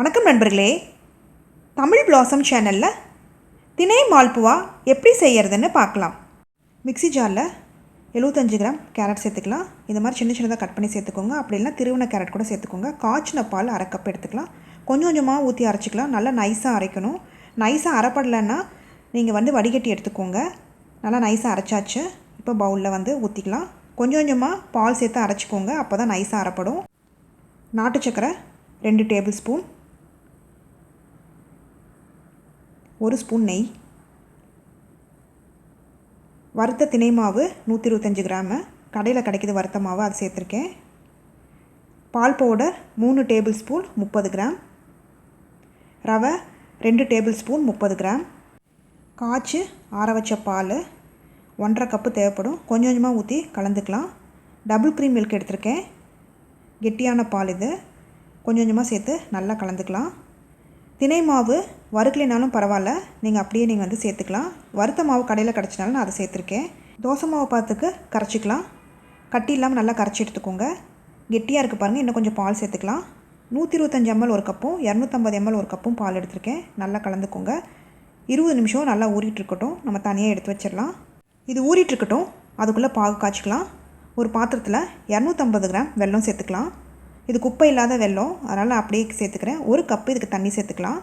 வணக்கம் நண்பர்களே, தமிழ் பிளாசம் சேனலில் தினை மால்புவா எப்படி செய்கிறதுன்னு பார்க்கலாம். மிக்ஸி ஜாரில் 75 கிராம் கேரட் சேர்த்துக்கலாம். இந்த மாதிரி சின்ன சின்னதாக கட் பண்ணி சேர்த்துக்கோங்க. அப்படி இல்லைனா திருவண்ண கேரட் கூட சேர்த்துக்கோங்க. காய்ச்சின பால் அரை கப் எடுத்துக்கலாம். கொஞ்சம் கொஞ்சமாக ஊற்றி அரைச்சிக்கலாம். நல்லா நைஸாக அரைக்கணும். நைஸாக அரைப்படலைன்னா நீங்கள் வடிகட்டி எடுத்துக்கோங்க. நல்லா நைஸாக அரைச்சாச்சு. இப்போ பவுலில் ஊற்றிக்கலாம். கொஞ்சம் கொஞ்சமாக பால் சேர்த்து அரைச்சிக்கோங்க. அப்போ தான் நைஸாக அரைப்படும். நாட்டு சக்கரை 2 டேபிள் ஸ்பூன், 1 ஸ்பூன் நெய், வறுத்த தினை மாவு 125 கிராமு, கடையில் கிடைக்கிது வறுத்த மாவு, அது சேர்த்துருக்கேன். பால் பவுடர் 3 டேபிள் ஸ்பூன் 30 கிராம், ரவை 2 டேபிள் ஸ்பூன் 30 கிராம், காய்ச்சி ஆற வச்ச பால் 1.5 கப்பு தேவைப்படும். கொஞ்சம் கொஞ்சமாக ஊற்றி கலந்துக்கலாம். டபுள் க்ரீம் மில்க் எடுத்திருக்கேன். கெட்டியான பால் இது. கொஞ்சம் கொஞ்சமாக சேர்த்து நல்லா கலந்துக்கலாம். தினை மாவு வறுக்கலைனாலும் பரவாயில்ல, நீங்கள் அப்படியே சேர்த்துக்கலாம். வறுத்த மாவு கடையில் கிடச்சினாலும் நான் அதை சேர்த்துருக்கேன். தோசை மாவு பார்த்துக்கு கரைச்சிக்கலாம். கட்டி இல்லாமல் நல்லா கரைச்சி எடுத்துக்கோங்க. கெட்டியாக இருக்குது பாருங்கள். இன்னும் கொஞ்சம் பால் சேர்த்துக்கலாம். 125 ml ஒரு கப்பும் 250 ml ஒரு கப்பும் பால் எடுத்திருக்கேன். நல்லா கலந்துக்கோங்க. 20 நிமிஷம் நல்லா ஊறிட்டுருக்கட்டும். நம்ம தனியாக எடுத்து வச்சிடலாம். இது ஊறிட்டுருக்கட்டும். அதுக்குள்ளே பாகு காய்ச்சிக்கலாம். ஒரு பாத்திரத்தில் 250 கிராம் வெல்லம் சேர்த்துக்கலாம். இது குப்பை இல்லாத வெல்லம், அதனால் அப்படியே சேர்த்துக்கிறேன். 1 கப்பு இதுக்கு தண்ணி சேர்த்துக்கலாம்.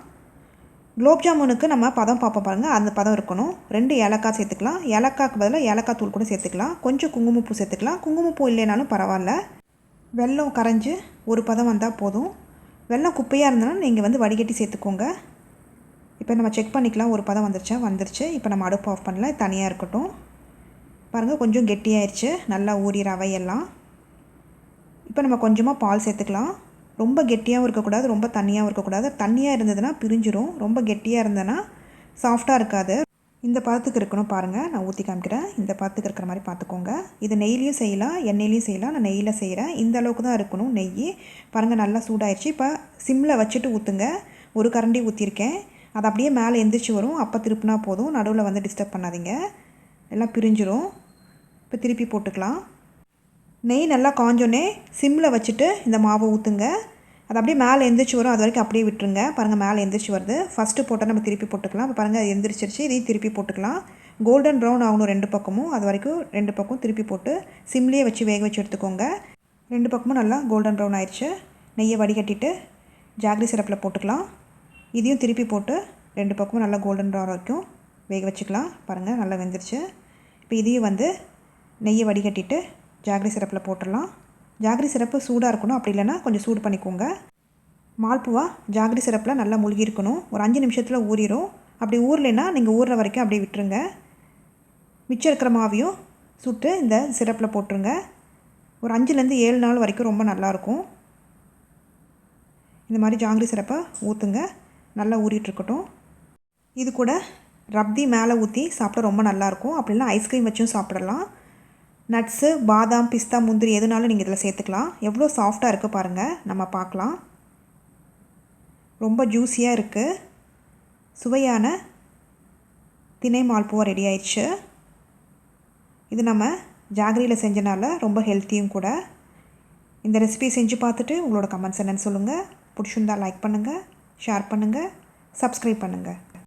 குலோப் ஜாமுனுக்கு நம்ம பதம் பார்ப்போம் பாருங்கள், அந்த பதம் இருக்கணும். 2 ஏலக்காய் சேர்த்துக்கலாம். ஏலக்காய்க்கு பதிலாக ஏலக்காய் தூள் கூட சேர்த்துக்கலாம். கொஞ்சம் குங்குமப்பூ சேர்த்துக்கலாம். குங்குமப்பூ இல்லைனாலும் பரவாயில்ல. வெல்லம் கரைஞ்சி ஒரு பதம் வந்தால் போதும். வெல்லம் குப்பையாக இருந்தாலும் நீங்கள் வடிகட்டி சேர்த்துக்கோங்க. இப்போ நம்ம செக் பண்ணிக்கலாம். ஒரு பதம் வந்துருச்சு. இப்போ நம்ம அடுப்பு ஆஃப் பண்ணலாம். தனியாக இருக்கட்டும். பாருங்கள், கொஞ்சம் கெட்டியாயிருச்சு. நல்லா ஊறி ரவையெல்லாம். இப்போ நம்ம கொஞ்சமாக பால் சேர்த்துக்கலாம். ரொம்ப கெட்டியாகவும் இருக்கக்கூடாது, ரொம்ப தண்ணியாகவும் இருக்கக்கூடாது. தண்ணியாக இருந்ததுன்னா பிரிஞ்சிரும். ரொம்ப கெட்டியாக இருந்ததுன்னா சாஃப்டாக இருக்காது. இந்த பதத்துக்கு இருக்கணும். பாருங்கள், நான் ஊற்றி காமிக்கிறேன். இந்த பதத்துக்கு இருக்கிற மாதிரி பார்த்துக்கோங்க. இது நெய்லையும் செய்யலாம், எண்ணெயிலையும் செய்யலாம். நான் நெய்யில் செய்கிறேன். இந்த அளவுக்கு தான் இருக்கணும் நெய். பாருங்கள், நல்லா சூடாயிடுச்சு. இப்போ சிம்மில் வச்சுட்டு ஊற்றுங்க. 1 கரண்டி ஊற்றிருக்கேன். அது அப்படியே மேலே எந்திரிச்சு வரும். அப்போ திருப்பினா போதும். நடுவில் டிஸ்டர்ப் பண்ணாதீங்க, எல்லாம் பிரிஞ்சிரும். இப்போ திருப்பி போட்டுக்கலாம். நெய் நல்லா காஞ்சோன்னே சிம்மில் வச்சுட்டு இந்த மாவை ஊற்றுங்க. அது அப்படியே மேலே எந்திரிச்சு வரும். அது வரைக்கும் அப்படியே விட்டுருங்க. பாருங்கள், மேலே எந்திரிச்சு வருது. ஃபஸ்ட்டு போட்டால் நம்ம திருப்பி போட்டுக்கலாம். இப்போ பாருங்கள், அது எந்திரிச்சிருச்சு. இதையும் திருப்பி போட்டுக்கலாம். கோல்டன் ப்ரௌன் ஆகணும் 2 பக்கமும். அது வரைக்கும் 2 பக்கமும் திருப்பி போட்டு சிம்லேயே வச்சு வேக வச்சு எடுத்துக்கோங்க. 2 பக்கமும் நல்லா கோல்டன் ப்ரௌன் ஆயிடுச்சு. நெய்யை வடிகட்டிட்டு ஜாகரி சிரப்பில் போட்டுக்கலாம். இதையும் திருப்பி போட்டு 2 பக்கமும் நல்லா கோல்டன் ப்ரௌன் வரைக்கும் வேக வச்சுக்கலாம். பாருங்கள், நல்லா வெந்துருச்சு. இப்போ இதையும் நெய்யை வடிகட்டிட்டு ஜாகரி சிரப்பில் போட்டுடலாம். ஜாகரி சிரப்பு சூடாக இருக்கணும். அப்படி இல்லைன்னா கொஞ்சம் சூடு பண்ணிக்கோங்க. மால்புவா ஜாகரி சிரப்பில் நல்லா முழுகி இருக்கணும். ஒரு 5 நிமிஷத்தில் ஊறிடும். அப்படி ஊறலைன்னா நீங்கள் ஊறுற வரைக்கும் அப்படியே விட்டுருங்க. மிச்சம் இருக்கிற மாவையும் சுட்டு இந்த சிரப்பில் போட்டுருங்க. ஒரு 5லேருந்து 7 நாள் வரைக்கும் ரொம்ப நல்லாயிருக்கும். இந்த மாதிரி ஜாகரி சிரப்பை ஊற்றுங்க. நல்லா ஊறிட்டுருக்கட்டும். இது கூட ரப்தி மேலே ஊற்றி சாப்பிட ரொம்ப நல்லாயிருக்கும். அப்படின்னா ஐஸ்கிரீம் வச்சும் சாப்பிடலாம். நட்ஸு, பாதாம், பிஸ்தா, முந்திரி எதுனாலும் நீங்கள் இதில் சேர்த்துக்கலாம். எவ்வளோ சாஃப்டாக இருக்குது பாருங்கள். நம்ம பார்க்கலாம். ரொம்ப ஜூஸியாக இருக்குது. சுவையான தினை மால்புவா ரெடி ஆயிடுச்சு. இது நம்ம ஜாகரியில் செஞ்சனால ரொம்ப ஹெல்த்தியும் கூட. இந்த ரெசிபி செஞ்சு பார்த்துட்டு உங்களோட கமெண்ட்ஸ் என்னென்னு சொல்லுங்கள். பிடிச்சிருந்தால் லைக் பண்ணுங்கள், ஷேர் பண்ணுங்கள், சப்ஸ்கிரைப் பண்ணுங்கள்.